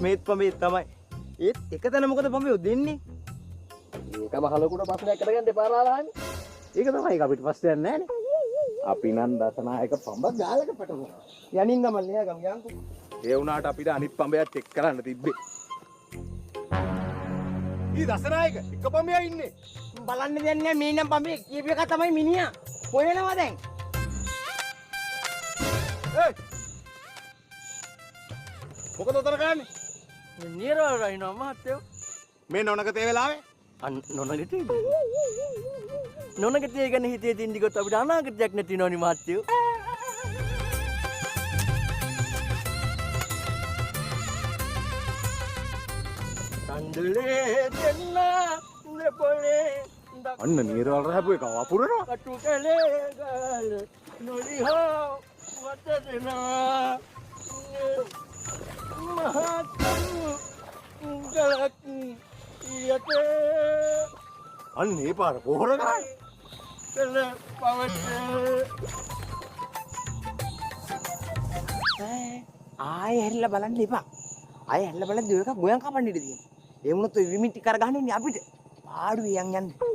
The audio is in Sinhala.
මේත් පඹේ තමයි. ඒත් එක තැන මොකද පඹේ දෙන්නේ? ඒක මහලොකුට ප්‍රශ්නයක් කරගන්න එපා නාලානේ. ඒක තමයි අපිට ප්‍රශ්නයක් නැහැනේ. අපි නම් දසනායක පඹ ගාලක පැටලුණා. යනින් ගමන් නෑ ගම් යන්කෝ. ඒ වුණාට අපිට අනිත් පඹයත් එක් කරන්න තිබ්බේ. ඊ දසනායක එක පඹයා ඉන්නේ. බලන්න දෙන්නේ මේ නම් පඹේ කීප එක තමයි මිනිහා. හොයනවා දැන්. ඒ මොකද උතර ගන්නේ? නිරවල් රයින්නවා මහත්තයෝ. මේ නොනක තේ වෙලාවේ නොනගටේ. නොනගටේ ගැන හිතේ තින්දි ගොත් අපිට අනාගතයක් නැති නෝනි මහත්තයෝ. කන්දලේ දෙන්න නෙපොලේ අන්න නීරවල් රහපු එක වපුරනවා. කටු කලේ ගාල නොලිහෝ වත දෙනවා මහත්තු ගලක් යතේ අන්න ඒ පාර පොහොර ගන්න. කල පවත ආයෙ හැරිලා බලන්න එපා. ආයෙ හැරිලා බලද්දී ඔය එක ගෝයන් කපන්න ඉඩ තියෙනවා. ඒ වුණොත් ඔය විමිටි කර ගහන්නේ අපිට. පාඩුවේ යන් යන්නේ.